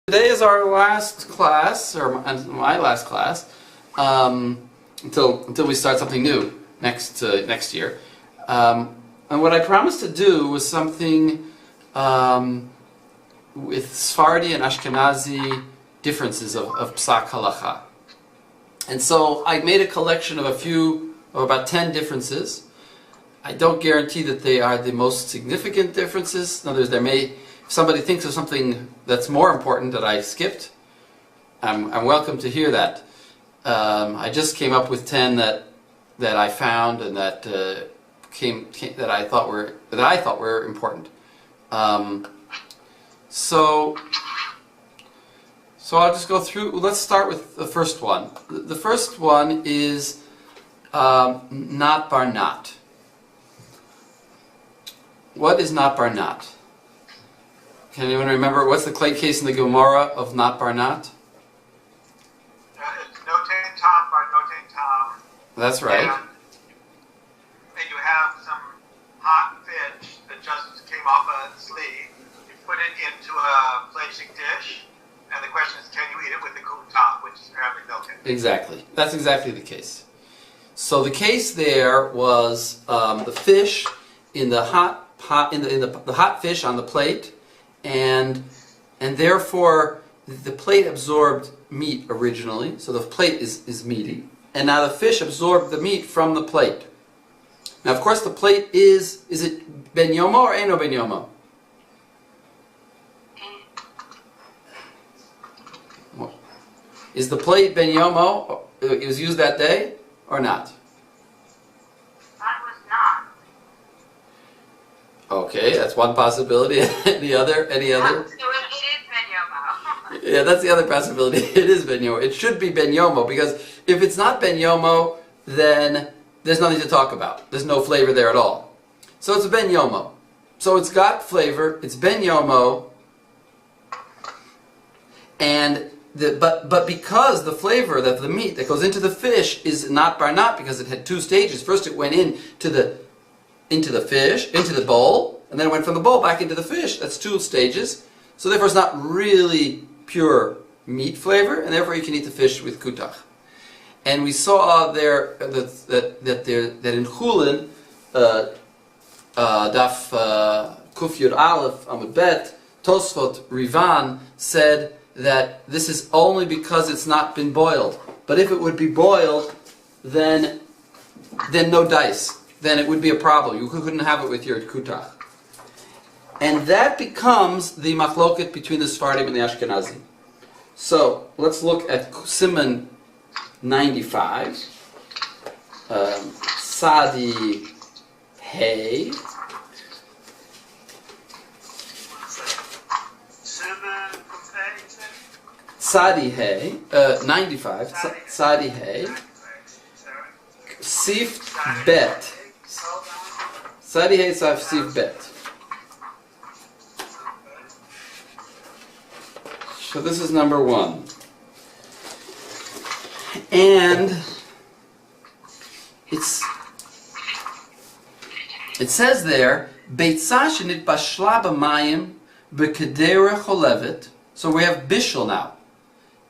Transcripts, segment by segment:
Today is our last class, or my last class, until we start something new next year. And what I promised to do was something with Sephardi and Ashkenazi differences of Psak Halacha. And so I made a collection of about 10 differences. I don't guarantee that they are the most significant differences. In other words, if somebody thinks of something that's more important that I skipped, I'm welcome to hear that. I just came up with 10 that I found and that that I thought were important. So I'll just go through. Let's start with the first one. The first one is not bar not. What is not bar not? Can anyone remember what's the case in the Gemara of not bar not? It's notain tam bar notain tam. That's right. And you have some hot fish that just came off a sleeve. You put it into a fleshing dish, and the question is, can you eat it with the kutah, which is apparently milk? Exactly. That's exactly the case. So the case there was the fish in the hot pot, the hot fish on the plate. And therefore the plate absorbed meat originally, so the plate is meaty, and now the fish absorbed the meat from the plate. Now of course the plate is it ben yomo or eno ben yomo? Is the plate ben yomo? It was used that day or not? That was not. Okay, that's one possibility. Any other? So it is ben yomo. Yeah, that's the other possibility. It is ben yomo. It should be ben yomo, because if it's not ben yomo, then there's nothing to talk about. There's no flavor there at all. So it's a ben yomo. So it's got flavor. It's ben yomo, and but because the flavor that the meat that goes into the fish is not bar not, because it had two stages. First, it went into the fish, into the bowl, and then it went from the bowl back into the fish. That's two stages. So therefore it's not really pure meat flavor, and therefore you can eat the fish with kutah. And we saw there that in Chulin, Daf Kuf Yud Aleph Amud Bet, Tosfot Rivan said that this is only because it's not been boiled. But if it would be boiled, then no dice. Then it would be a problem. You couldn't have it with your kutah. And that becomes the machloket between the Sephardim and the Ashkenazi. So let's look at Siman 95. Sadi Hey. Sadi Hey. 95. Sadi Hey. Sif Bet. Sadi Hey Saf Sif Bet. So this is number one. And it says there, Beitzah shenit bashla b'mayim b'kedera cholevet. So we have bishul now,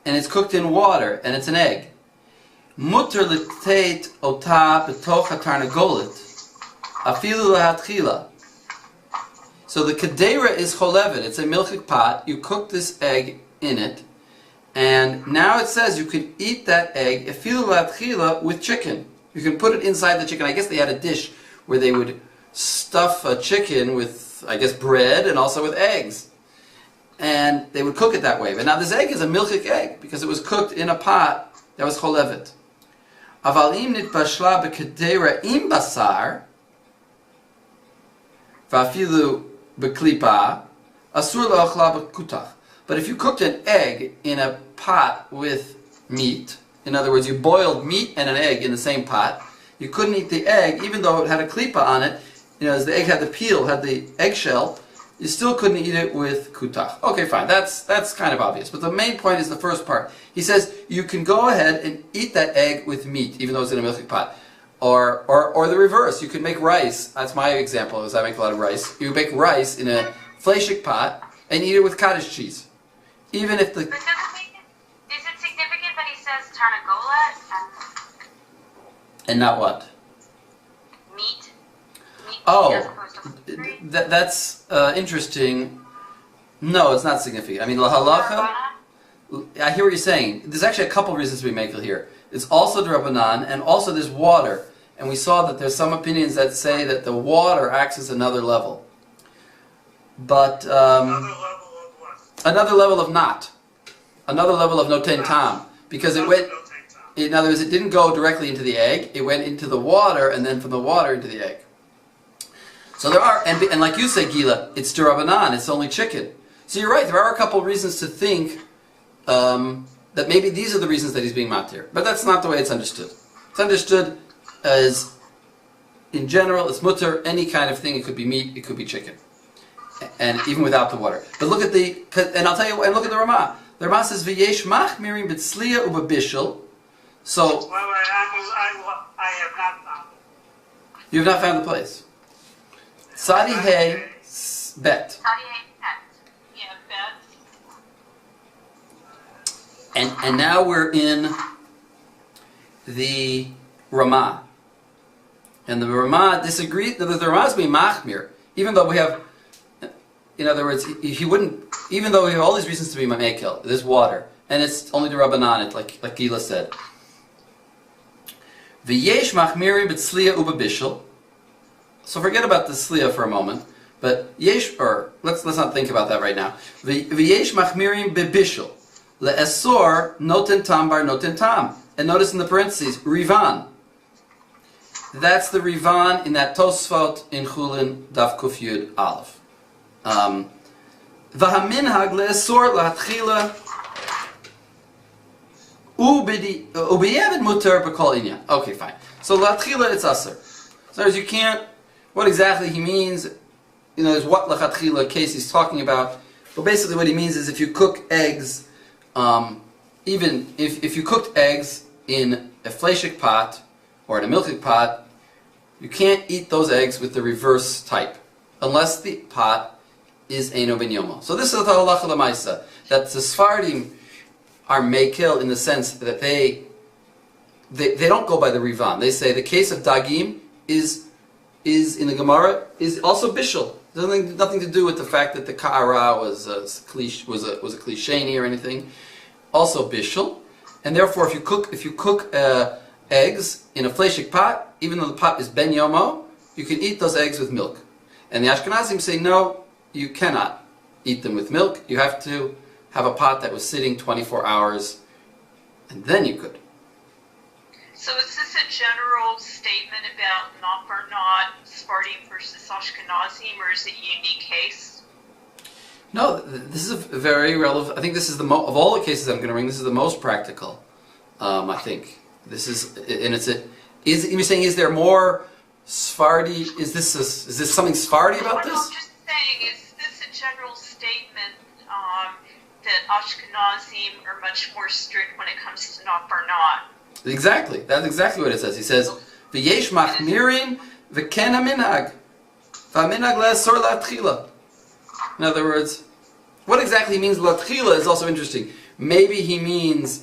and it's cooked in water, and it's an egg. Mutter l'teit ota b'toch hatarnagolet afilu lahatchila. So the kedera is cholevet. It's a milchik pot. You cook this egg in it, and now it says you can eat that egg afilu lahatchila with chicken. You can put it inside the chicken. I guess they had a dish where they would stuff a chicken with, I guess, bread and also with eggs, and they would cook it that way. But now this egg is a milchik egg because it was cooked in a pot that was cholevet. Aval im nitbashla b'kedera im basar v'afilu b'klipa asur la'achla b'kutach. But if you cooked an egg in a pot with meat, in other words, you boiled meat and an egg in the same pot, you couldn't eat the egg, even though it had a klipa on it. As the egg had the peel, had the eggshell, you still couldn't eat it with kutach. Okay, fine, that's kind of obvious. But the main point is the first part. He says you can go ahead and eat that egg with meat, even though it's in a milchik pot. Or the reverse. You can make rice. That's my example, because I make a lot of rice. You make rice in a fleshik pot and eat it with cottage cheese. even if the... But is it significant that he says tarnagolet And not what? meat? Meat Oh, as opposed to poultry? that's interesting. No, it's not significant. I mean, la halacha, I hear what you're saying. There's actually a couple reasons we make it here. It's also D'Rabbanan, and also there's water. And we saw that there's some opinions that say that the water acts as another level. But, Another level of what? another level of not. Another level of noten tam. Because it went, in other words, it didn't go directly into the egg. It went into the water, and then from the water into the egg. So there are, and like you say, Gila, it's D'Rabbanan, it's only chicken. So you're right, there are a couple reasons to think that maybe these are the reasons that he's being matir. But that's not the way it's understood. It's understood as, in general, it's mutter, any kind of thing. It could be meat, it could be chicken. And even without the water. But look at the, and I'll tell you, and look at the Ramah. The Ramah says, V'yesh machmirim b'tzliya u'b'bishul. So, Wait, I have not found it. you have not found the place. Sadi Hey Bet. How do you hate pets? Yeah, bet. And now we're in the Ramah. And the Ramah disagreed, the Ramah is being machmir, even though we have, in other words, he wouldn't, even though we have all these reasons to be mamekel, there's water, and it's only the Rabbanan, like Gila said. V'yesh machmirim b'tzliya u'b'bishul. So forget about the sliya for a moment, but yesh, or let's not think about that right now. V'yesh machmirim b'bishul. Le'esor noten tam bar noten tam. And notice in the parentheses, rivan. That's the rivan in that Tosfot in Chulin Daf Kuf Yud Aleph. V'haminhag le'esor l'hatchila u'b'yevid muter b'kol inyan. Okay, fine. So l'hatchila it's asur. So as you can't, what exactly he means, you know, there's what l'hatchila case he's talking about. But basically what he means is if you cook eggs, even if you cooked eggs in a fleshik pot or in a milkik pot, you can't eat those eggs with the reverse type, unless the pot is Eino Ben Yomo. So this is the Halacha L'maisa, that the Sephardim are mekel in the sense that they don't go by the Rivan. They say the case of Dagim is in the Gemara is also Bishul. Nothing to do with the fact that the Ka'ara was a klisheni or anything. Also Bishul. And therefore if you cook eggs in a fleshik pot, even though the pot is Ben Yomo, you can eat those eggs with milk. And the Ashkenazim say, no, you cannot eat them with milk. You have to have a pot that was sitting 24 hours, and then you could. So is this a general statement about not for not, Sephardim versus Ashkenazim, or is it a unique case? No, this is a very relevant. I think this is of all the cases I'm going to bring, this is the most practical. I think this is, and you're saying, is there more Sephardi? Is this something Sephardi about this? I'm just saying, is this a general statement that Ashkenazim are much more strict when it comes to not for not? Exactly. That's exactly what it says. He says, "V'yesh machmirin v'ken haminhag, v'haminhag le'asor la'atchila." In other words, what exactly he means la'atchila is also interesting. Maybe he means,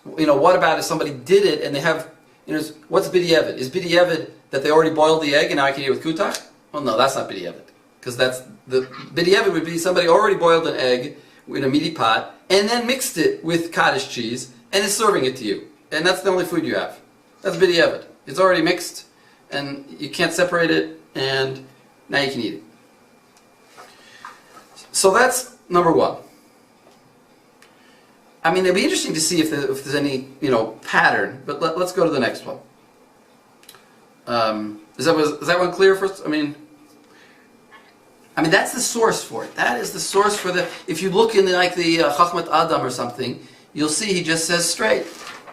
what about if somebody did it and they have, what's b'di'evid? Is b'di'evid that they already boiled the egg and now I can eat it with kutach? Well, no, that's not b'di'evid. Because that's the b'di'evid would be somebody already boiled an egg in a meaty pot and then mixed it with cottage cheese and is serving it to you. And that's the only food you have. That's b'di'evid. It's already mixed and you can't separate it and now you can eat it. So that's number one. I mean, it'd be interesting to see if there's any, pattern, but let's go to the next one. Is that one clear first? I mean, that's the source for it. That is the source for if you look in the Chachmat Adam or something, you'll see he just says straight.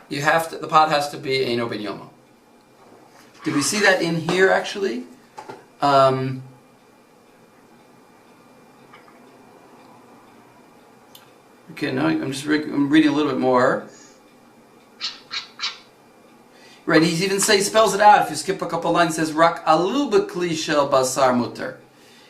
The pot has to be Eino Ben Yomo. Did we see that in here actually? Okay, now I'm reading a little bit more. Right, he even spells it out. If you skip a couple lines, it says Rak alu b'kli shel basar mutter.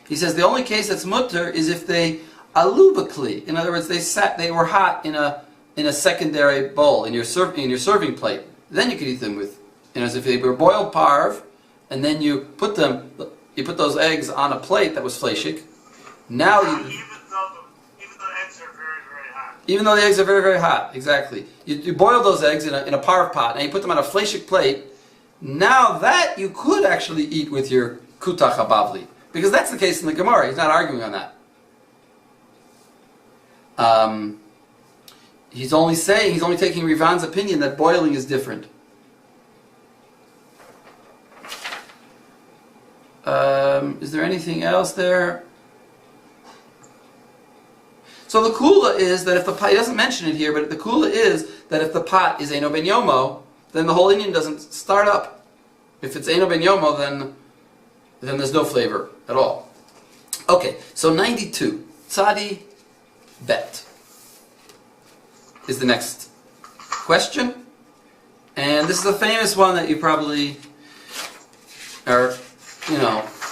He says the only case that's mutter is if they alu b'kli. In other words, they were hot in a secondary bowl, in your serving plate. Then you could eat them with, as if they were boiled parv, and then you put those eggs on a plate that was fleshik. Now Even though the eggs are very, very hot. even though the eggs are very, very hot, exactly. You boil those eggs in a parv pot, and you put them on a fleshik plate. Now that you could actually eat with your kutach habavli, because that's the case in the Gemara. He's not arguing on that. He's only taking Rivan's opinion that boiling is different. Is there anything else there? So the kula is that if the pot, he doesn't mention it here, but the kula is that if the pot is Eino Ben Yomo, then the whole Indian doesn't start up. If it's Eino Ben Yomo, then there's no flavor at all. Okay, so 92. Tzadi Bet is the next question. And this is a famous one that you probably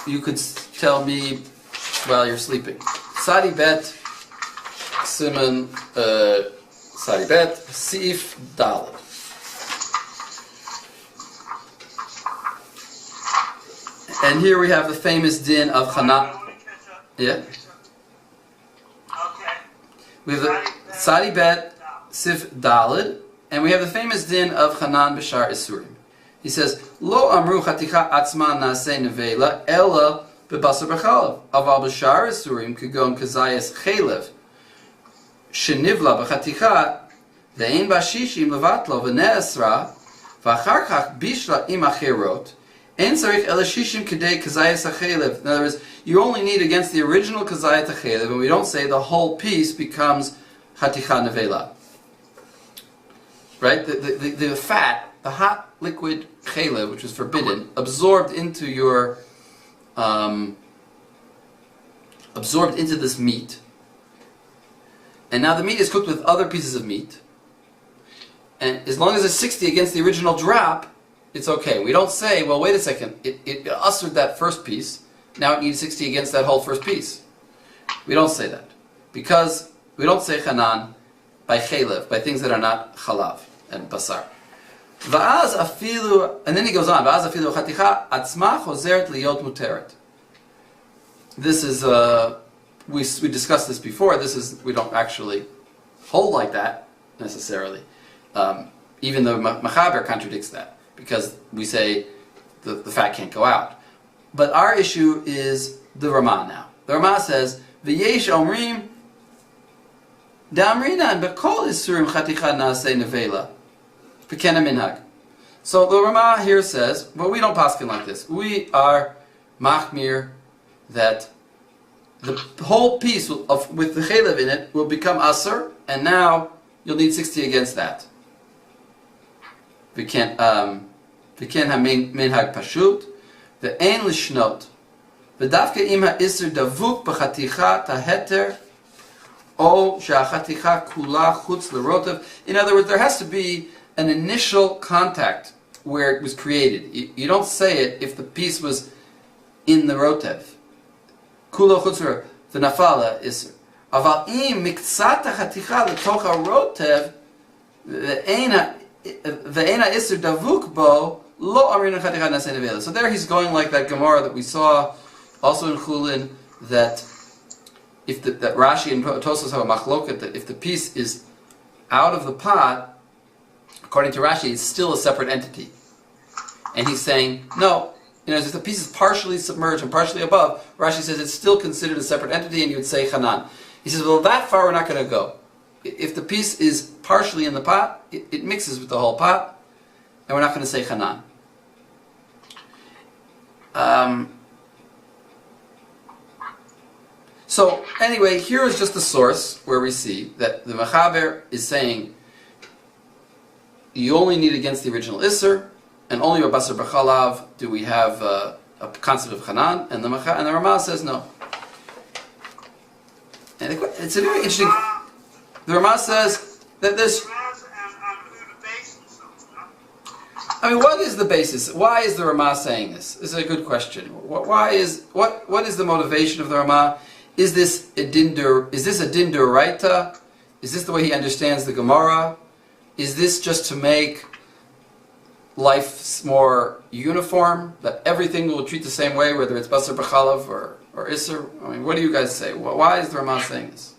you could tell me while you're sleeping. Tzadi Bet, Simon, Tzadi Bet, Sif Dalet. And here we have the famous din of Hanan. Yeah. Okay. We have the Tzadi Bet, Sif Daled, and we have the famous din of Hanan B'shar Issurim. He says, Lo amru chaticha atzma naseh nevela ela bebasar b'chalav. Aval b'shar Issurim k'gon kazayas chalev shenivla b'chaticha ve'ein b'shishim levatlo v'ne'esra v'achar kach bishla im acherot ein tzarich ela shishim k'dei kazayas hachalev. In other words, you only need against the original kazayas hachalev, and we don't say the whole piece becomes chaticha nevela. Right? The fat, the hot liquid chalev, which was forbidden, absorbed into this meat. And now the meat is cooked with other pieces of meat. And as long as it's 60 against the original drop, it's okay. We don't say, well, wait a second, it ushered that first piece, now it needs 60 against that whole first piece. We don't say that. Because we don't say chanan by chalev, by things that are not chalav and basar. Va'az afilu, and then he goes on, Va'az afilu chaticha atzma chozeret liyot muteret. This is, we discussed this before, we don't actually hold like that, necessarily. Even though Machaber contradicts that, because we say the fat can't go out. But our issue is the Ramah now. The Ramah says, V'yesh omrim da'amrinan b'kol isurim chaticha na'aseh nevela b'kena minhag. So the Ramah here says, well, we don't paskin like this. We are machmir that the whole piece with the chalev in it will become asur, and now you'll need 60 against that. We can't have minhag pashut. The ein lishnot. The dafke ima Issur davuk b'chaticha taheter o sha'chaticha kula chutz l'rotev. In other words, there has to be an initial contact where it was created. You don't say it if the piece was in the rotev. Kula chutz l'rotev. The nafala Issur. Aval im miktzat hachaticha l'toch ha'rotev ve'ena Issur davuk bo lo amrina chaticha naseh nevela. So there he's going like that Gemara that we saw also in Chulin, that if that Rashi and Tosfos have a machloket that if the piece is out of the pot, according to Rashi, it's still a separate entity. And he's saying, no, if the piece is partially submerged and partially above, Rashi says it's still considered a separate entity, and you would say Hanan. He says, well, that far we're not going to go. If the piece is partially in the pot, it mixes with the whole pot, and we're not going to say Hanan. So anyway, here is just the source where we see that the Mechaber is saying you only need against the original Issur, and only by Basar B'chalav do we have a concept of Hanan, and the Ramah says no. And it's a very interesting. The Ramah says that this. I mean, what is the basis? Why is the Ramah saying this? This is a good question. What is the motivation of the Ramah? is this a din d'oraita? Is this the way he understands the Gemara? Is this just to make life more uniform, that everything will treat the same way, whether it's basar b'chalav or Issur? I mean, what do you guys say? Why is the Ramah saying this?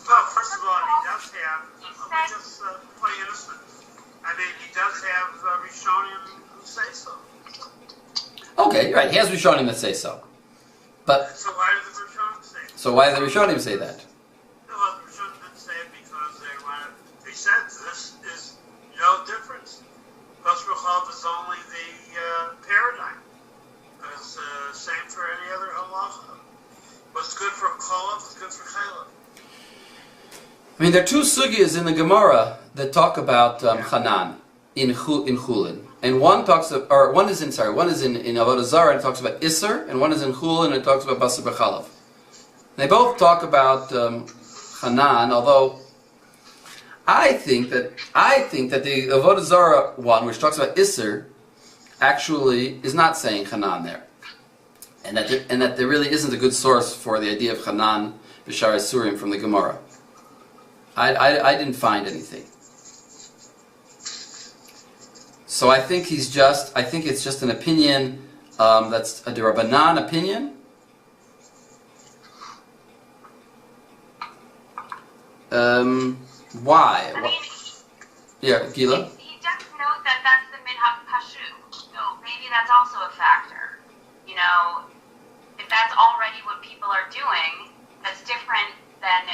Well, first of all, he does have, just play innocent. I mean, he does have Rishonim who say so. Okay, right, he has Rishonim that say so. But So why do the Rishonim say it? so why do the Rishonim say that? Well, the Rishonim didn't say it because they said this is no difference. Basar b'chalav is only the paradigm. It's same for any other halacha. What's good for chalav is good for chalav. I mean, there are two sugyas in the Gemara that talk about Hanan in Chulin, and one is in Avodah Zarah and it talks about Issur, and one is in Chulin and it talks about basar b'chalav. They both talk about Hanan, although I think that the Avodah Zarah one, which talks about Issur, actually is not saying Hanan there, and that there really isn't a good source for the idea of Hanan b'shar Isurim from the Gemara. I didn't find anything. So I think it's just an opinion that's a D'Rabbanan opinion. Why? I mean, Yeah, Gila? he does note that that's the minhag pashu, so maybe that's also a factor. You know, if that's already what people are doing, that's different than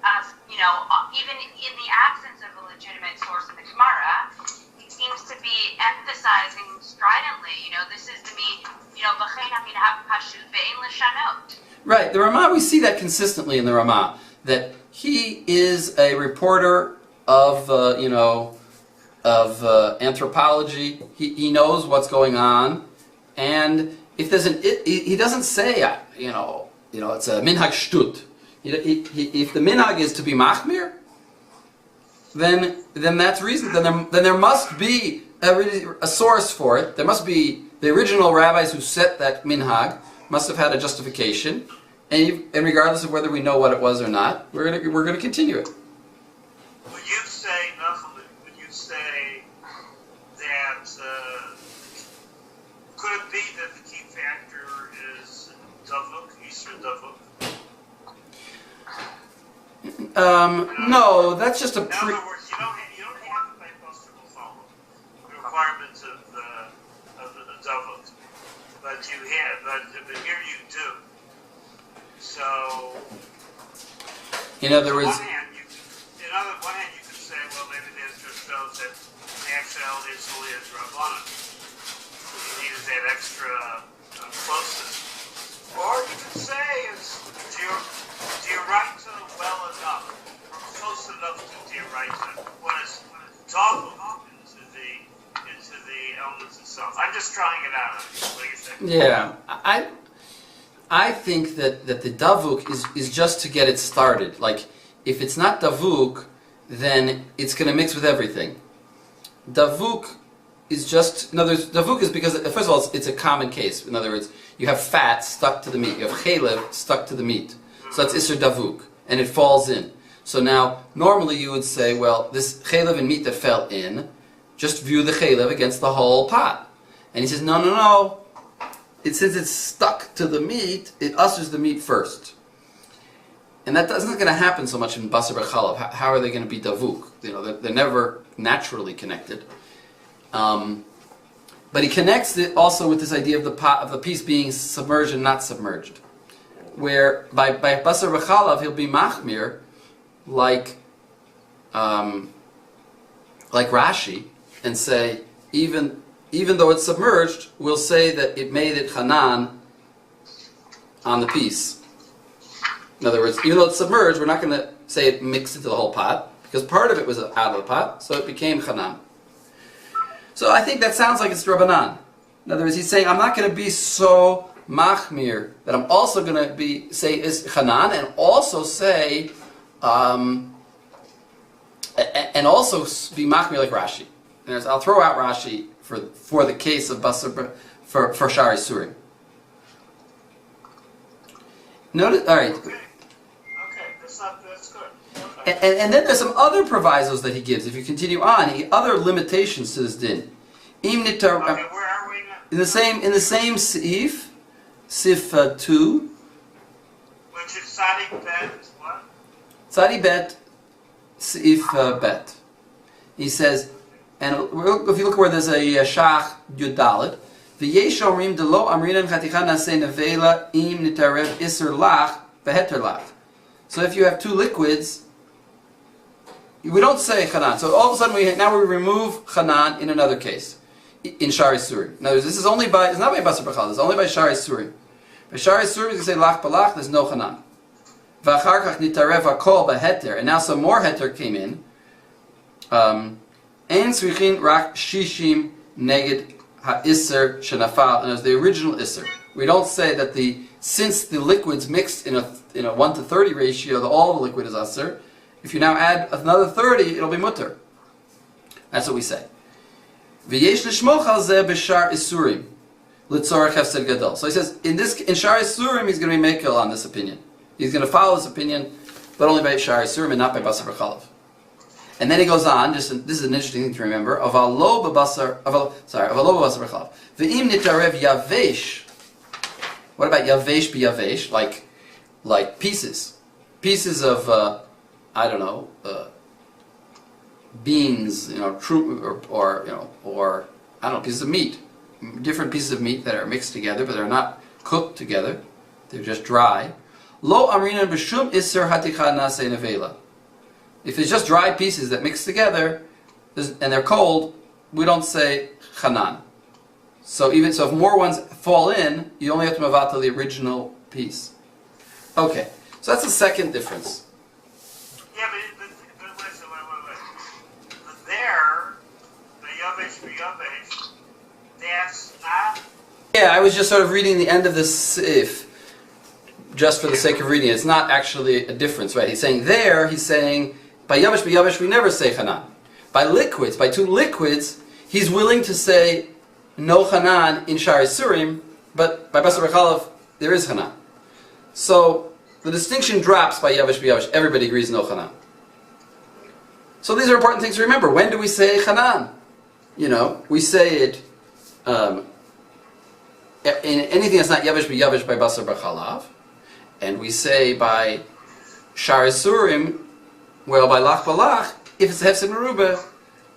us, you know, even in the absence of a legitimate source in the Gemara, he seems to be emphasizing stridently, you know, this is the me, you know, v'chein ha-minhag pashu ve'ein l'shanot. Right, the Ramah, we see that consistently in the Ramah, that he is a reporter of, anthropology. He knows what's going on, and if there's he doesn't say, it's a minhag shtut. If the minhag is to be machmir, then that's reason. Then there must be a source for it. There must be the original rabbis who set that minhag must have had a justification, and regardless of whether we know what it was or not, we're gonna continue it. Would you say, Nachman, that could it be that the key factor is davuk, Issur davuk? No, that's just a In other words, you don't have to make basar b'chalav, the requirements of the davuk, but here you do. So, in other words. on one hand, you could say, well, maybe this just shows that the actuality is only a drabbanan. You needed that extra closeness. Or you could say it's D'Oraita well enough, or close enough to D'Oraita, when it's double into the elements itself. I'm just trying it out. What do you think? Yeah, I think that the davuk is just to get it started. Like, if it's not davuk, then it's going to mix with everything. Davuk is just, in other words, davuk is because, first of all, it's a common case. In other words, you have fat stuck to the meat. You have chalev stuck to the meat. So that's Issur davuk, and it falls in. So now, normally you would say, well, this chalev and meat that fell in, just view the chalev against the whole pot. And he says, no. Since it's stuck to the meat, it ushers the meat first. And that isn't going to happen so much in basar b'chalav. How are they going to be davuk? They're never naturally connected. But he connects it also with this idea of the piece being submerged and not submerged. Where by basar b'chalav he'll be machmir, like Rashi, and say even though it's submerged, we'll say that it made it Hanan on the piece. In other words, even though it's submerged, we're not going to say it mixed into the whole pot, because part of it was out of the pot, so it became Hanan. So I think that sounds like it's Rabbanan. In other words, he's saying, I'm not going to be so machmir that I'm also going to say is Hanan, and also say, and also be machmir like Rashi. I'll throw out Rashi for the case of basar for Shar Isurim. Notice, all right. Okay, that's good. Okay. And then there's some other provisos that he gives. If you continue on, other limitations to this din. Im nitar, Okay, where are we now? in the same sif 2, Which is Sadi Bet, what? Tzadi bet, sif bet. He says, and if you look where there's a shach yudalit, v'yesh omrim delo amrinan chaticha naseh nevela im nitarev Issur lach Veheter lach. So if you have two liquids, we don't say chanan. So all of a sudden we remove chanan in another case, in shar Issur. In other words, this is only by, it's not by basar b'chal, it's only by shar Issur. By shar Issur, you say lach balach, there's no chanan. V'achar kach nitarev hakol b'heter, and now some more heter came in. En tzrichin rak shishim neged ha'Issur shenafal, and it's the original Issur. We don't say that since the liquids mixed in a 1 to 30 ratio, all the liquid is Issur. If you now add another 30, it'll be mutter. That's what we say. V'yesh l'shmoch al zeh b'shar Issurim l'tzorach hefsed gadol. So he says in shar Issurim he's going to be mekel on this opinion. He's going to follow this opinion, but only by shar Issurim and not by basar b'chalav. And then he goes on. This is an interesting thing to remember. Of a lo b'basar b'chalav. V'im nitarev yavesh. What about yavesh b'yavesh? Like pieces of I don't know, beans, or I don't know, pieces of meat, different pieces of meat that are mixed together, but they're not cooked together; they're just dry. Lo amrinan b'shum Issur haticha naseh nevela. If it's just dry pieces that mix together and they're cold, we don't say chanan. So if more ones fall in, you only have to mavatal the original piece. Okay, so that's the second difference. Yeah, but listen, wait. But there, the yavesh, that's not... Yeah, I was just sort of reading the end of this sif, just for the sake of reading it. It's not actually a difference, right? He's saying, by yavesh, we never say chanan. By two liquids, he's willing to say no chanan in shar Issurim, but by basar b'chalav, there is chanan. So, the distinction drops by yavesh. Everybody agrees no chanan. So these are important things to remember. When do we say chanan? We say it in anything that's not yavesh by basar b'chalav, and we say by shar Issurim, well, by lach balach, if it's hefsed meruba,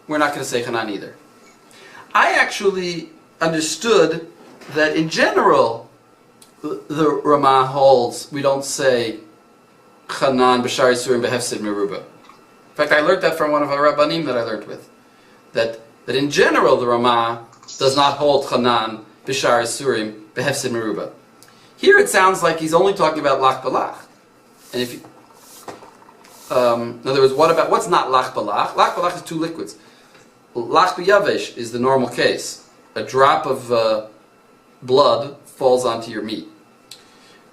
we're not going to say chanan either. I actually understood that in general, the Ramah holds we don't say chanan b'shar Issurim behefsed meruba. In fact, I learned that from one of our rabbanim that I learned with. That in general the Ramah does not hold chanan b'shar Issurim behefsed meruba. Here it sounds like he's only talking about lach balach. And if you, in other words, what's not lach balach? Lach balach is two liquids. Lach b'yavesh is the normal case. A drop of blood falls onto your meat.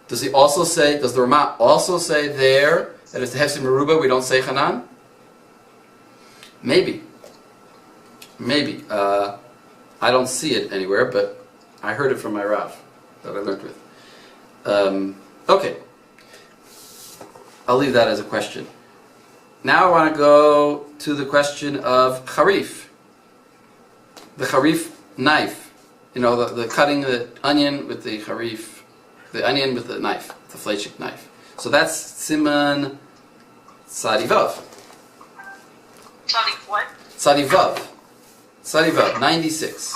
Does the Ramah also say there that it's the hefsed meruba, we don't say chanan? Maybe. I don't see it anywhere, but I heard it from my Rav that I learned with. Okay. I'll leave that as a question. Now I want to go to the question of charif. The charif knife. The cutting the onion with the charif, the onion with the knife, the fleishik knife. So that's siman tzadivav. What? Tzadivav. 96.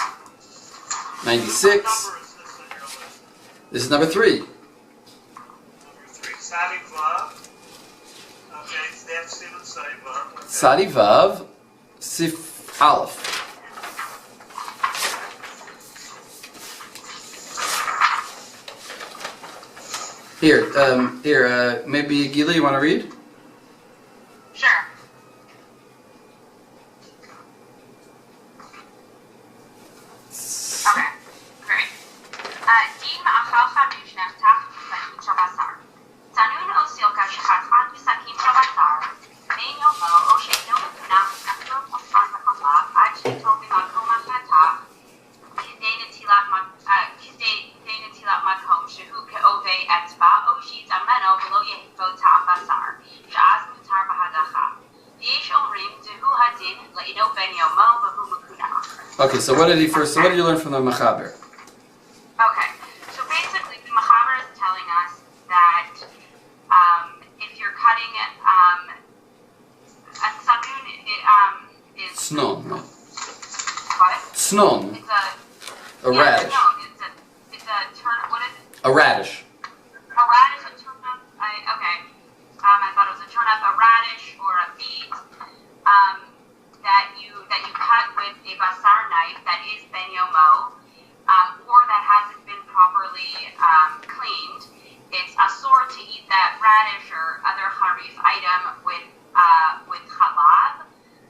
96. This is number 3. Number 3, Sadi Vav. Okay, so that's Siman Sadi Vav. Tzadivav, sif aleph. Here, maybe Gila, you want to read? Sure. Okay, great. Din ma'achalcha b'shnech b'sakim shel basar. Tanun o silka shechatchan b'sakim shel basar. Mein yomo o she'no metunach nachlot osman b'chalav ad she'to b'makom ha'chatach k'dei netilat makom shehu ke'ovei etzba o she'etzam Okay, so what did he first? So what did you learn from the Mechaber? Okay, so basically the Mechaber is telling us that if you're cutting a sabun is Snon, right? what? Snon, It's a radish. No, it's a turnip. What is it? A radish. A radish, a turnip. I thought it was a turnip, a radish, or a beet. That you cut with a basar knife that is ben yomo, or that hasn't been properly cleaned. It's asur to eat that radish or other harif item with halab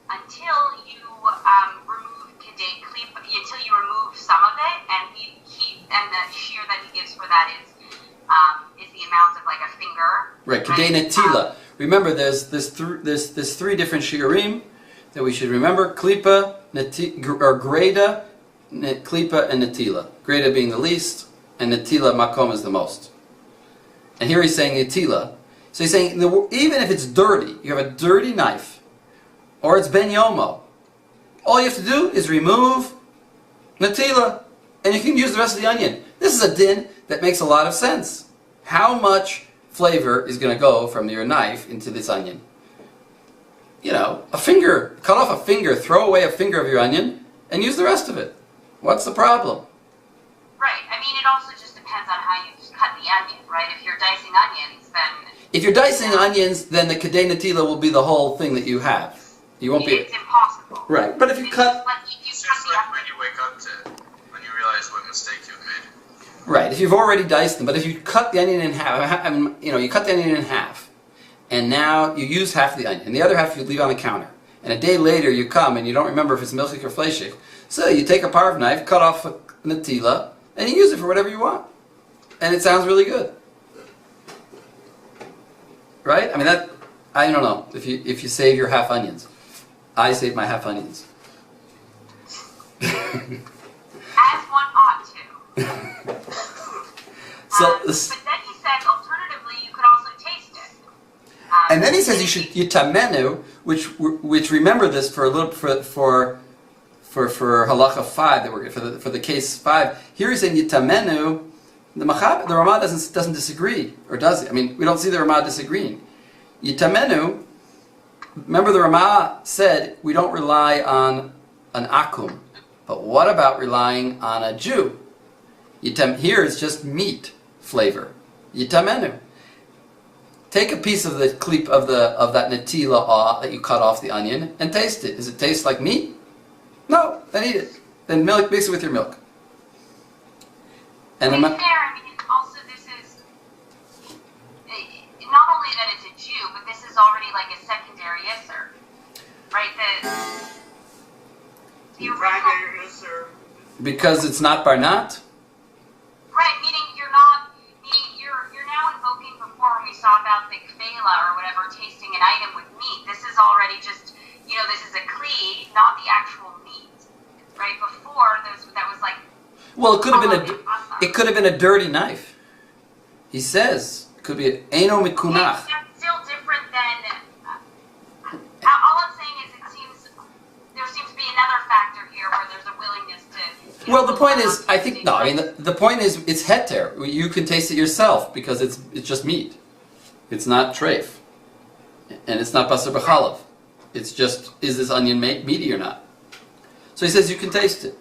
until you remove kedei klip, until you remove some of it, and the shear that he gives for that is the amount of like a finger. Right, kedei netila. Remember, there's three different shiurim that we should remember: klipa, or greda, klipa, and netila. Greda being the least, and netila makom is the most. And here he's saying netila. So he's saying even if it's dirty, you have a dirty knife, or it's ben yomo, all you have to do is remove netila, and you can use the rest of the onion. This is a din that makes a lot of sense. How much flavor is going to go from your knife into this onion? You know, a finger, cut off a finger, throw away a finger of your onion, and use the rest of it. What's the problem? Right. I mean, it also just depends on how you cut the onion, right? If you're dicing onions, then... If you're dicing onions, then the kedei netila will be the whole thing that you have. You won't be... It's impossible. Right. But if you cut... It's just like when you wake up when you realize what mistake you've made. Right. If you've already diced them, but if you cut the onion in half, you cut the onion in half, and now you use half the onion, and the other half you leave on the counter, and a day later you come and you don't remember if it's milchik or fleshik, so you take a parv knife, cut off a netila, and you use it for whatever you want. And it sounds really good. Right? I mean, I don't know, if you save your half onions. I save my half onions. As one ought to. So, but then he said, alternatively, you could also taste it. and then he says you should yitamenu, which remember this for a little for halacha 5 that we're for the case 5. Here he's saying yitamenu. The Ramah doesn't disagree, or does he? I mean, we don't see the Ramah disagreeing. Yitamenu. Remember, the Ramah said we don't rely on an akum, but what about relying on a Jew? Here it's just meat flavor. Yitamenu. Take a piece of the klip of that netila that you cut off the onion and taste it. Does it taste like meat? No. Then eat it. Then mix it with your milk. And to be fair, I mean, also this is not only that it's a Jew, but this is already like a secondary Issur, right? The Primary Issur. Because it's not barnat. Right, meaning you're now invoking before when we saw about the kfela or whatever, tasting an item with meat. This is already just, this is a kli, not the actual meat, right? Before that was like. Well, it could have been a dirty knife. He says it could be eno mikunach. That's still different than. All I'm saying is there seems to be another factor here where there's a willingness to. Well, the point is, I think no. I mean, the point is, it's heter. You can taste it yourself because it's just meat. It's not treif, and it's not basar b'chalav. It's just, is this onion meaty or not? So he says you can taste it.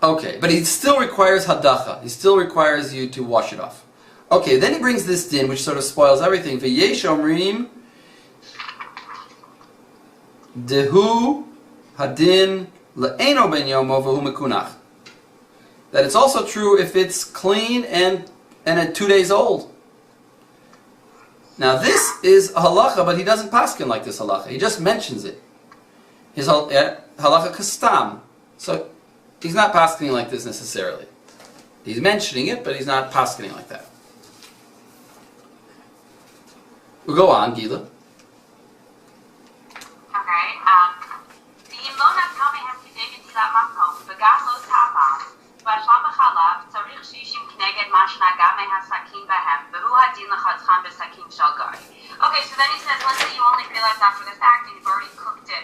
Okay, but he still requires hadacha. He still requires you to wash it off. Okay, then he brings this din, which sort of spoils everything. V'yesh omrim dehu hadin le'eno ben yomo v'hu mekunach. That it's also true if it's clean and at 2 days old. Now this is a halacha, but he doesn't paskin like this halacha. He just mentions it. His halacha kastam. So he's not paskening like this necessarily. He's mentioning it, but he's not paskening like that. We'll go on, Gila. Okay. The imona kame has kedeged tilat makom, v'gam lo ta'amam, v'ashlam b'chalav, tzarich shishim kneged mashna game hasakin bahem, v'hu hadin l'chatzchan b'sakin shal goy. Okay, so then he says, let's say you only realize after the fact and you've already cooked it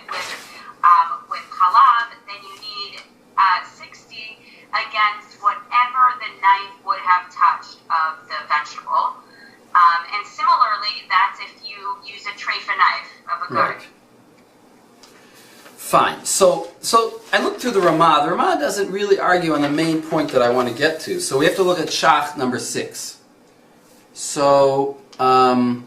So I looked through the Ramah. The Ramah doesn't really argue on the main point that I want to get to. So we have to look at Shach number 6. So look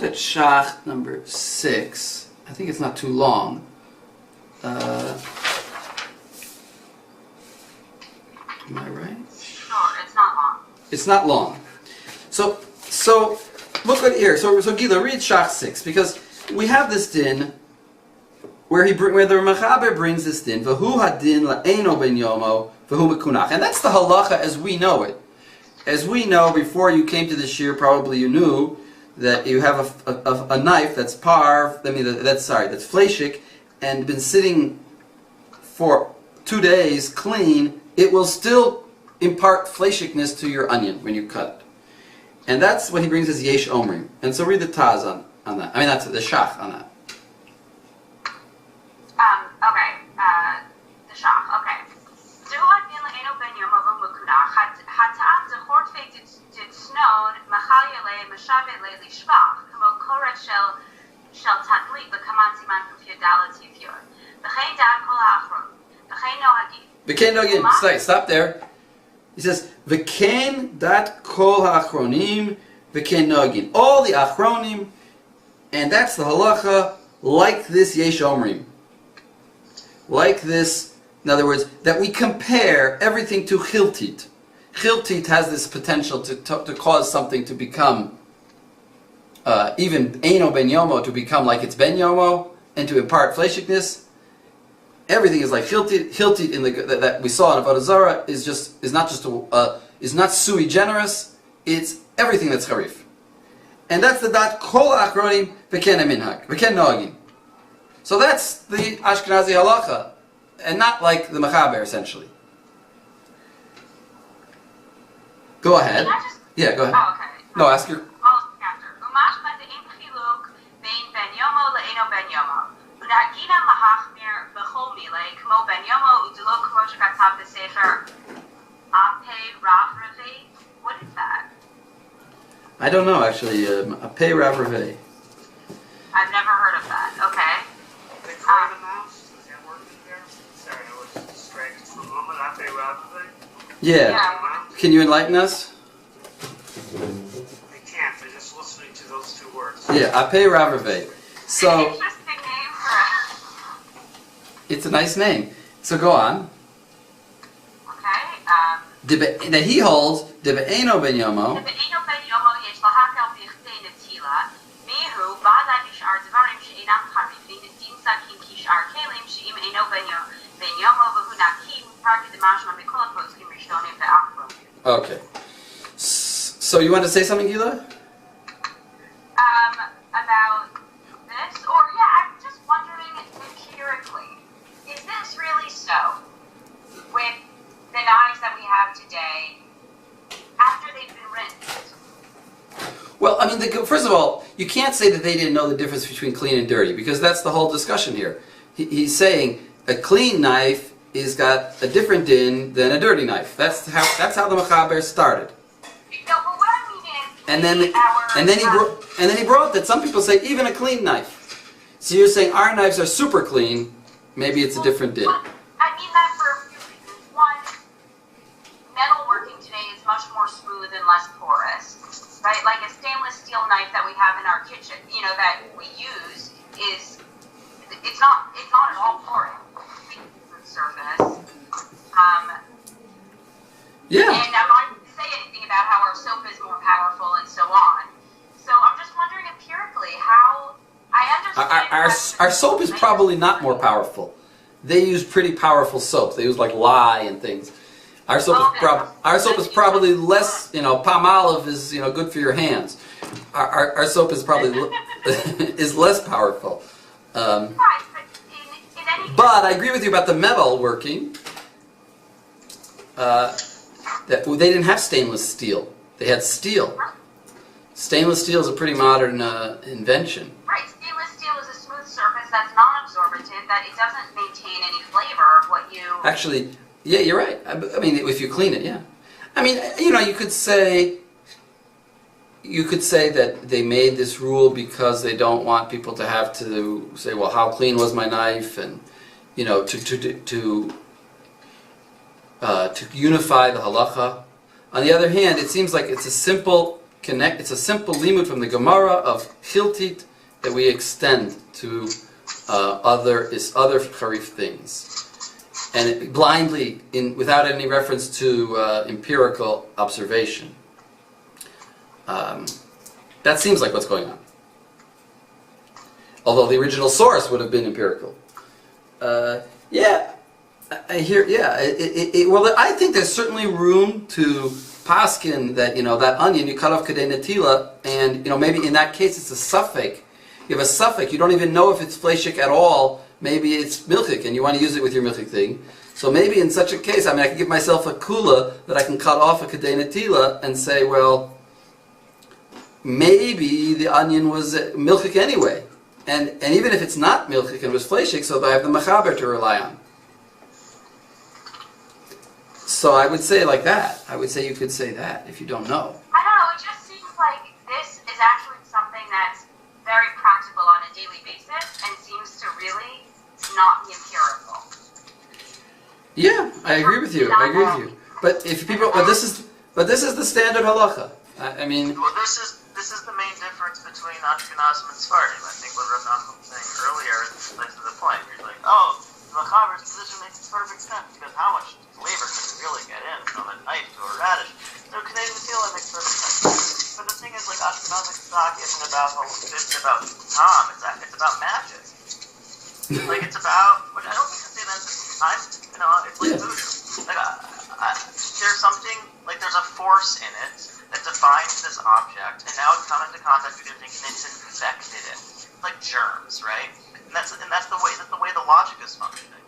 at Shach number 6. I think it's not too long. Am I right? Sure, it's not long. It's not long. So look at here. So Gila, read Shach 6, because we have this din where the Mechaber brings this din, V'hu hadin la'eno ben yomo, v'hu mekunach. And that's the halacha as we know it. As we know, before you came to this year, probably you knew that you have a knife that's that's fleshik, and been sitting for 2 days clean, it will still impart fleshikness to your onion when you cut it. And that's what he brings as yesh omrim. And so read the Taz on that. I mean, that's the Shach on that. Okay, the Shach, okay. Stop there. He says, V'ken dat kol ha'achronim v'ken nogin. All the achronim, and that's the halacha, like this yesh omrim. Like this, in other words, that we compare everything to chiltit. Chiltit has this potential to cause something to become, even eino ben yomo, to become like it's ben yomo, and to impart fleshikness. Everything is like chiltit. Chiltit in that we saw in Avodah Zarah is not sui generis. It's everything that's charif, and that's the dat kol achronim v'ken minhag v'ken noagim. So that's the Ashkenazi halacha, and not like the Mechaber essentially. Go ahead. Yeah, go ahead. Oh, okay. No, ask your. What is that? I don't know actually. Apei Rav Revei. I've never heard of that. Okay. The corner mouse, is that working there? Sorry, I was distracted for a moment. Apei Rav Revei. Yeah. Can you enlighten us? I can't. I'm just listening to those two words. Yeah, Apei Rav Revei. So Interesting name for it's a nice name. So go on. Okay. That he holds De'eino ben yomo. Okay. So you want to say something, Gila? About this, or I'm just wondering empirically, is this really so with the knives that we have today after they've been rinsed? Well, I mean, first of all, you can't say that they didn't know the difference between clean and dirty, because that's the whole discussion here. He's saying a clean knife is got a different din than a dirty knife. That's how the Mechaber started. No, but what I mean is, And then he brought that some people say even a clean knife. So you're saying our knives are super clean. Maybe it's a different din. I mean that for a few reasons. One, metalworking today is much more smooth and less porous, right? Like a stainless steel knife that we have in our kitchen, that we use it's not at all porous. Surface. Yeah. And I'm not going to say anything about how our soap is more powerful and so on. So I'm just wondering empirically how I understand. Our soap is probably not more powerful. They use pretty powerful soaps. They use like lye and things. Our soap is probably less. Palm olive is good for your hands. Our soap is probably is less powerful. Right. But I agree with you about the metal working. That they didn't have stainless steel; they had steel. Stainless steel is a pretty modern invention. Right, stainless steel is a smooth surface that's non-absorptive, that it doesn't maintain any flavor of what you. Actually, yeah, you're right. I mean, if you clean it, yeah. I mean, you could say you could say that they made this rule because they don't want people to have to say, well, how clean was my knife, and to unify the halacha. On the other hand, it seems like it's a simple limud from the Gemara of Hiltit that we extend to other charif things, and blindly, without any reference to empirical observation. That seems like what's going on. Although the original source would have been empirical. I hear. Well, I think there's certainly room to paskin that that onion you cut off kadei netila, and maybe in that case it's a suffix. You have a suffix. You don't even know if it's fleshik at all. Maybe it's milchik, and you want to use it with your milchik thing. So maybe in such a case, I can give myself a kula that I can cut off a kadei netila and say, well, maybe the onion was milchik anyway, and even if it's not milchik and it was fleshik, so I have the mechaber to rely on. So I would say like that. I would say you could say that if you don't know. I don't know, it just seems like this is actually something that's very practical on a daily basis and seems to really not be empirical. Yeah, I agree with you. But this is the standard halacha. Well, this is the main difference between Ashkenazim and Sephardim. I think what Rav Nachman was saying earlier is to the point. He's like, the mechaber's position makes perfect sense because how much flavor can you really get in from a knife to a radish? So Canadian Matila makes perfect sense. But the thing is, like, Ashkenazi Psak isn't about Tom. It's about magic. Like, it's about. But I don't mean to say that sometimes. It's like voodoo. Like, there's something. Like, there's a force in it that defines this object, and now it's come into contact with your thing, and it's infected it. Like germs, right? And that's the way the logic is functioning.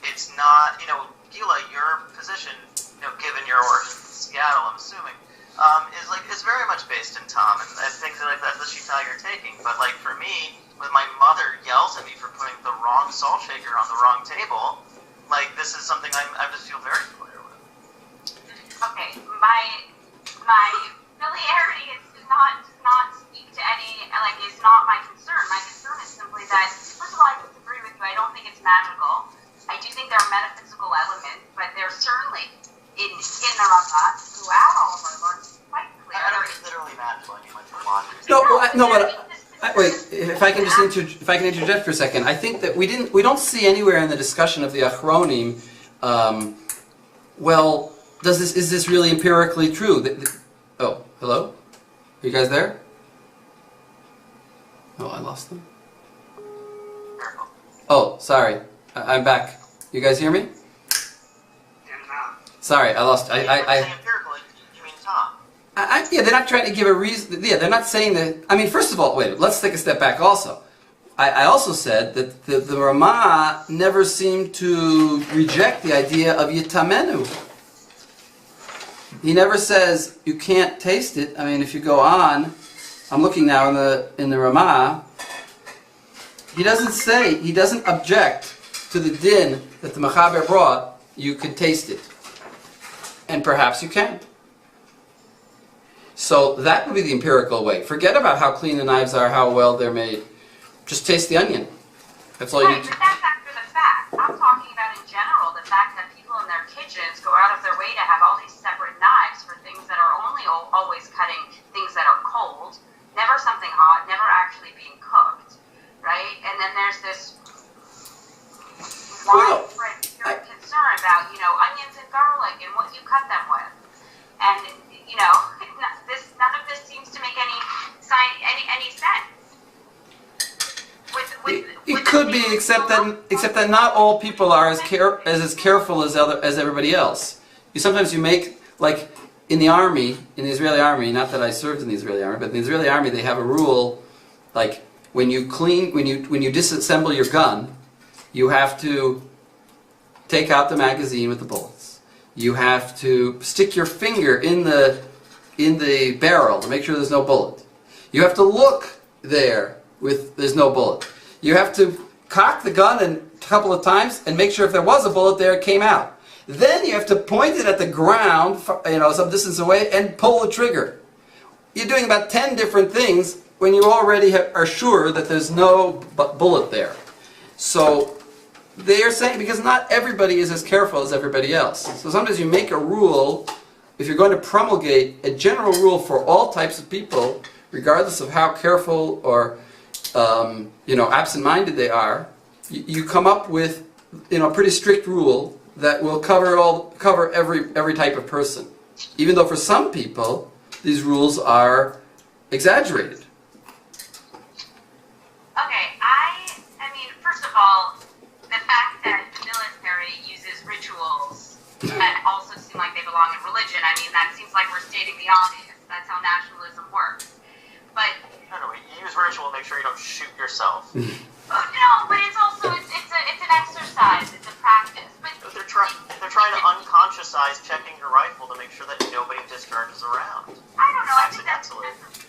It's not, Gila, your position, given your origins in Seattle, I'm assuming, is very much based in Tom, and I think that that's the shita you're taking. But like for me, when my mother yells at me for putting the wrong salt shaker on the wrong table, like this is something I just feel very familiar with. Okay, my familiarity does not speak to any, is not my concern. My concern is simply that, first of all, I disagree with you. I don't think it's magical. I do think there are metaphysical elements, but they're certainly in the Rabbah throughout all of our learning quite clear. I don't think literally magical. I mean, like the logic. Wait. If I can interject for a second, I think that we don't see anywhere in the discussion of the Achronim. Is this really empirically true? Oh, hello? Are you guys there? Oh, I lost them. Oh, sorry. I'm back. You guys hear me? Sorry, I lost. Empirically, you mean Tom? Yeah, they're not trying to give a reason. Yeah, they're not saying that. First of all, wait. Let's take a step back. Also, I also said that the Ramah never seemed to reject the idea of yitamenu. He never says you can't taste it. If you go on, I'm looking now in the Ramah. He doesn't object to the din that the mechaber brought. You can taste it, and perhaps you can. So that would be the empirical way. Forget about how clean the knives are, how well they're made. Just taste the onion. That's all you need. But that's after the fact. I'm talking about in general the fact that people in their kitchens go out of their way to have all these separate knives for things that are only always cutting things that are cold, never something hot, never actually being cooked, right? And then there's this widespread concern about, onions and garlic and what you cut them with. And, none of this seems to make any sense. It could be, except that not all people are as careful as everybody else. Sometimes you make, like in the Israeli army. Not that I served in the Israeli army, but in the Israeli army they have a rule, like when you disassemble your gun, you have to take out the magazine with the bullets. You have to stick your finger in the barrel to make sure there's no bullet. You have to look there's no bullet. You have to cock the gun a couple of times and make sure if there was a bullet there, it came out. Then you have to point it at the ground, some distance away, and pull the trigger. you're doing about 10 different things when you already are sure that there's no bullet there. So they are saying, because not everybody is as careful as everybody else. So sometimes you make a rule, if you're going to promulgate a general rule for all types of people, regardless of how careful or absent-minded they are, you come up with a pretty strict rule that will cover every type of person. Even though for some people, these rules are exaggerated. Okay, I mean, first of all, the fact that the military uses rituals that also seem like they belong in religion, I mean, that seems like we're stating the obvious. That's how nationalism works. But no, you use ritual to make sure you don't shoot yourself. no, but it's also it's an exercise. It's a practice. But they're trying to unconsciousize checking your rifle to make sure that nobody discharges around. I don't know. I think that's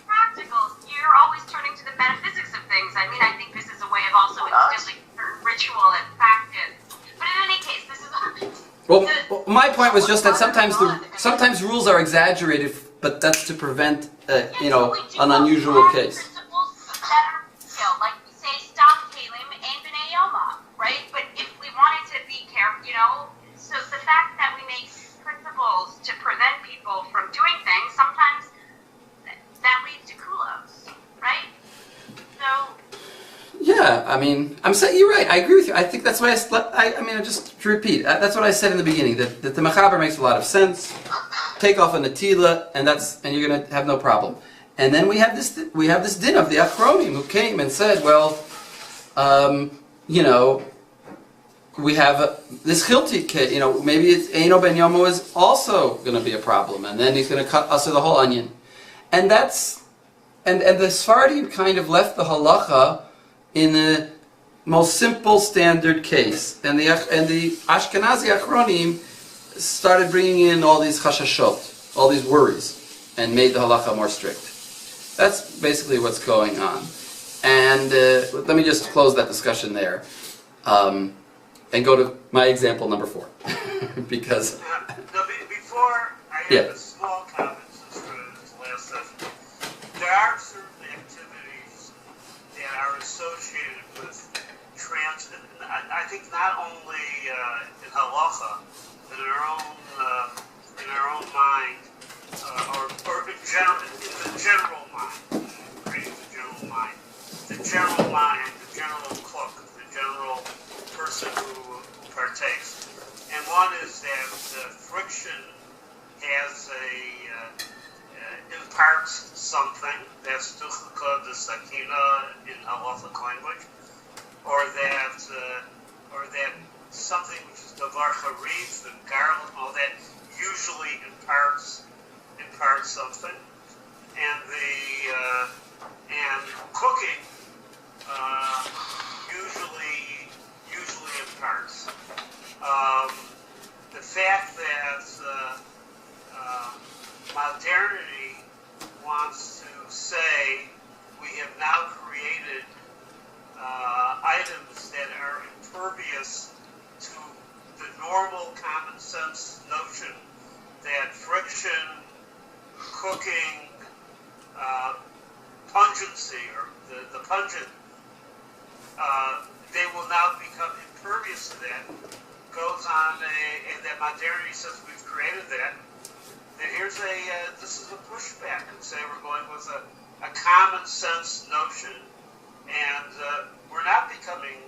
practical. You're always turning to the metaphysics of things. I mean, I think this is a way of also instilling ritual and practice. But in any case, this is. Well, my point was just that sometimes rules are exaggerated, but that's to prevent an unusual case. Principles that are, like we say, stop kalim and b'nei yoma, right? But if we wanted to be careful, so the fact that we make principles to prevent people from doing things, sometimes that leads to kulos, right? So. Yeah, I mean, I'm saying you're right. I agree with you. I think that's why just to repeat, that's what I said in the beginning. That the mechaber makes a lot of sense. Take off a natila, and you're going to have no problem. And then we have this din of the Achronim who came and said, well, we have this chilti kit. Maybe it's Eino ben Yomo is also going to be a problem, and then he's going to cut us the whole onion, and the Sephardi kind of left the halacha in the most simple standard case, and the Ashkenazi Achronim started bringing in all these chashashot, all these worries, and made the halacha more strict. That's basically what's going on. And let me just close that discussion there, and go to my example number 4, because. Before I have a small comment since the last session, there are certain activities that are associated with transit. I think not only in halacha, but in our own mind, or in the general mind, creating the general mind, the general cook, the general person who partakes. And one is that friction has imparts something. That's called the sakina in halachic language, or that something which is davar harif and garlic, all that usually imparts something, and cooking usually imparts. The fact that modernity wants to say we have now created items that are impervious to the normal common sense notion that friction, cooking, pungency, or the pungent, they will now become impervious to that, goes on and that modernity says we've created that. And here's this is a pushback, and say we're going with a common sense notion, and we're not becoming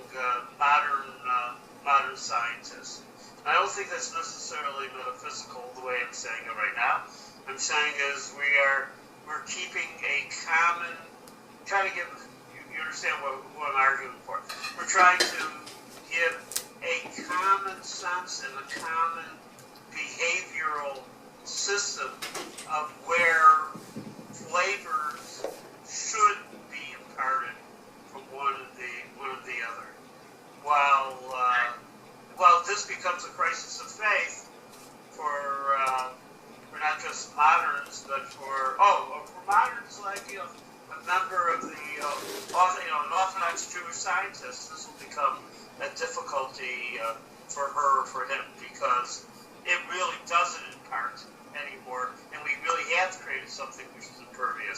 modern scientists. I don't think that's necessarily metaphysical the way I'm saying it right now. I'm saying is we're keeping a common, trying to give, you understand what I'm arguing for. We're trying to give a common sense and a common behavioral system of where flavors should be imparted from one of the other. While this becomes a crisis of faith for not just moderns, but for moderns like a member of the an Orthodox Jewish scientist, this will become a difficulty for her or for him, because it really doesn't impart anymore, and we really have created something which is impervious.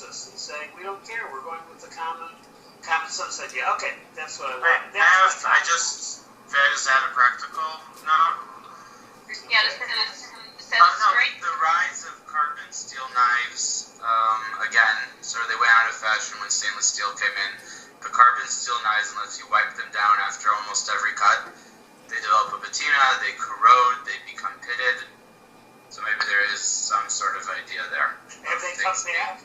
us and saying, we don't care, we're going with the common sense idea. Okay, that's what I want. Does that a practical? No. Yeah, just set No, straight. the rise of carbon steel knives, again, sort of they went out of fashion when stainless steel came in. The carbon steel knives, unless you wipe them down after almost every cut, they develop a patina, they corrode, they become pitted. So maybe there is some sort of idea there. Have they come back?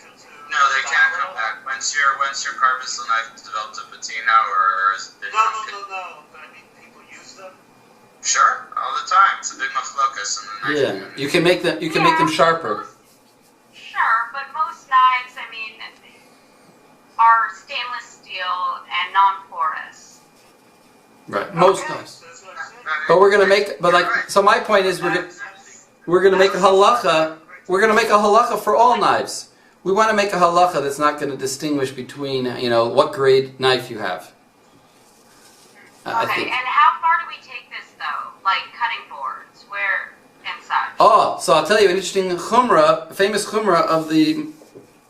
Into... No, they can't come back. Once your carbon steel knife develops a patina or has been... No. But I mean, people use them? Sure, all the time. It's a big machlokas in the knife. Yeah, you can make them sharper. Sure, but most knives, I mean, are stainless steel and non-porous. Right, most knives. That's what I'm saying. But we're gonna make, so my point is we're gonna make a halacha. We're gonna make a halacha for all knives. We want to make a halacha that's not going to distinguish between, what grade knife you have. I Okay, think. and how far do we take this though? Like cutting boards, where and such? Oh, so I'll tell you an interesting chumrah, famous chumrah of the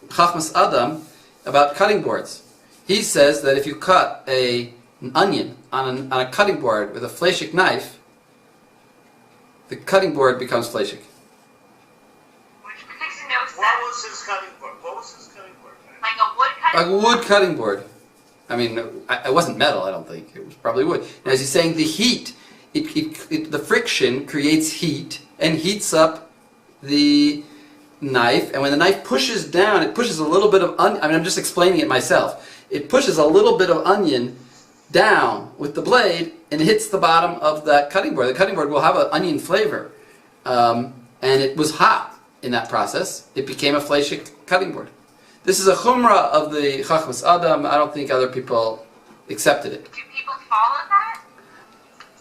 Chachmas Adam about cutting boards. He says that if you cut an onion on a cutting board with a fleshik knife, the cutting board becomes fleshik. Which makes no sense. What was his cutting board? Like a wood cutting A wood cutting board. I mean, it wasn't metal, I don't think. It was probably wood. And as he's saying, the heat, the friction creates heat and heats up the knife. And when the knife pushes down, it pushes a little bit of onion. I mean, I'm just explaining it myself. It pushes a little bit of onion down with the blade and hits the bottom of that cutting board. The cutting board will have an onion flavor. And it was hot in that process. It became a fleshik cutting board. This is a chumrah of the Chachmas Adam. I don't think other people accepted it. Do people follow that?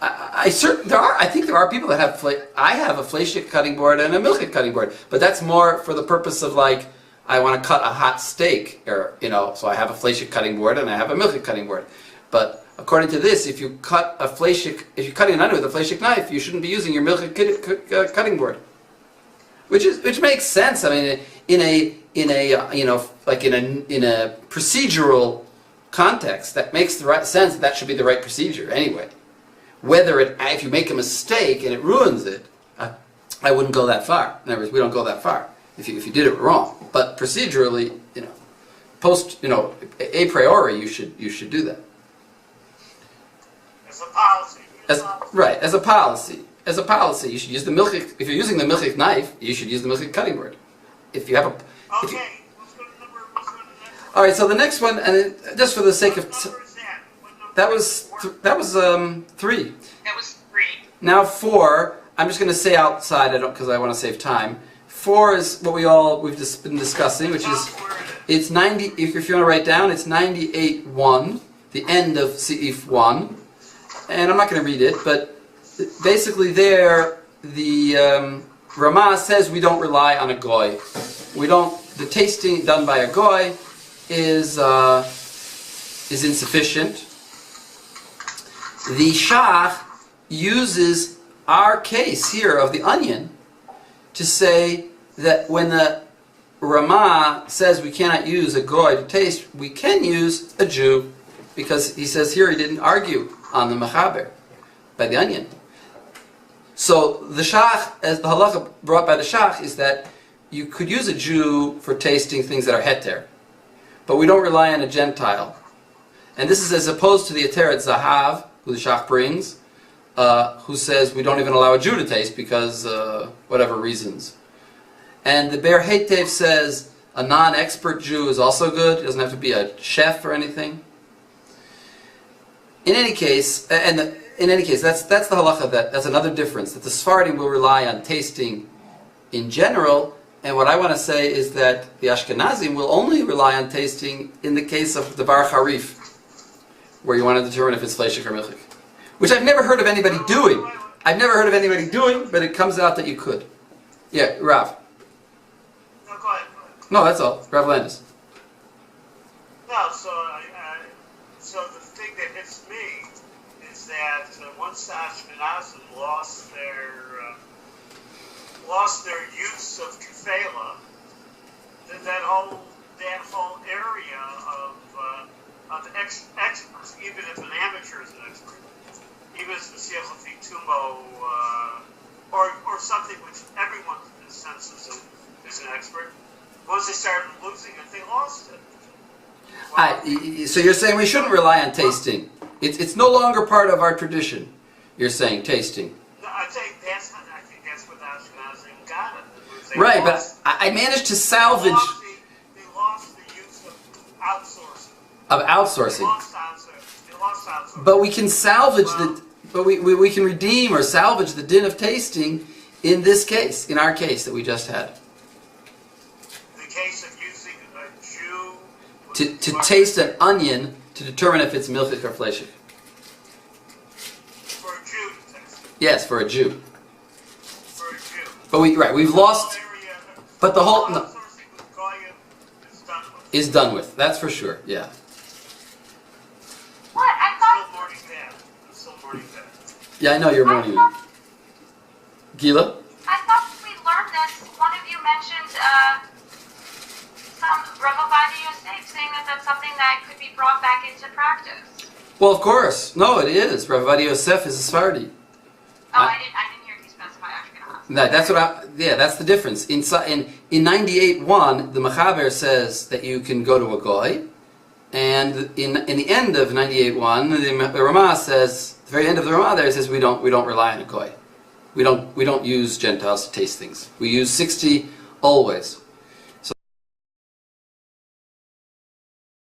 I think there are people that have. I have a fleshik cutting board and a milchik cutting board, but that's more for the purpose of I want to cut a hot steak, or so I have a fleshik cutting board and I have a milchik cutting board. But according to this, if you're cutting an onion with a fleshik knife, you shouldn't be using your milchik cutting board, which makes sense. I mean, in a procedural context, that makes the right sense. That should be the right procedure anyway. Whether if you make a mistake and it ruins it, I wouldn't go that far. In other words, we don't go that far if you did it wrong. But procedurally, a priori, you should do that. As a policy. Right, as a policy. As a policy, you should use the milchik. If you're using the milchik knife, you should use the milchik cutting board. If you have a. Okay, let's go to the next one. All right, so the next one, and just for the sake of. What number is that? That was 3. That was 3. Now 4. I'm just going to say outside, because I want to save time. 4 is what we've just been discussing, which is it's 90. If you want to write down, it's 98:1, the end of Seif 1, and I'm not going to read it, but basically there the Ramah says we don't rely on a goy. The tasting done by a goy is insufficient. The Shach uses our case here of the onion to say that when the Ramah says we cannot use a goy to taste, we can use a Jew, because he says here he didn't argue on the mechaber by the onion. So the Shach, as the halacha brought by the Shach, is that you could use a Jew for tasting things that are heter, but we don't rely on a Gentile. And this is as opposed to the Ateret Zahav, who the Shach brings, who says we don't even allow a Jew to taste because whatever reasons. And the Veheter says a non-expert Jew is also good. It doesn't have to be a chef or anything. In any case, that's the halacha. That's another difference. That the Sephardim will rely on tasting in general, and what I want to say is that the Ashkenazim will only rely on tasting in the case of the bar harif, where you want to determine if it's fleshik or milchik, which I've never heard of anybody doing. But it comes out that you could. Yeah, Rav. No, go ahead. No, that's all. Rav Landis. No, so the thing that hits me is that once the Ashkenazim lost their use of kefela, that whole area of experts, even if an amateur is an expert, even if the Tumo, or something which everyone senses is an expert. Once they started losing it, they lost it. So you're saying we shouldn't rely on tasting. It's no longer part of our tradition. You're saying tasting. No, I think that's what Ashkenazi got it. Right, but I managed to salvage. They lost the use of outsourcing. Of outsourcing. They lost outsourcing. But we can salvage the. But we can redeem or salvage the din of tasting in this case, in our case that we just had. The case of using a Jew to taste an onion to determine if it's milchik or fleshik. For a Jew to taste it. Yes, for a Jew. For a Jew. But we've lost. But the whole no, outsourcing with Goyim is done with. is done with. That's for sure. Yeah. What? I I'm thought. still mourning that. Yeah, I know you're mourning. Gila? I thought we learned this. One of you mentioned some Rav Yosef saying that that's something that could be brought back into practice. Well, of course. No, it is. Rav Yosef is a Sephardi. I didn't hear you specify Ashkenazi. That's what that's the difference. In 98.1, the Mechaber says that you can go to a goy, and in the end of 98.1, the Ramah says, at the very end of the Ramah there, it says we don't rely on a goy. We don't use Gentiles to taste things. We use 60 always.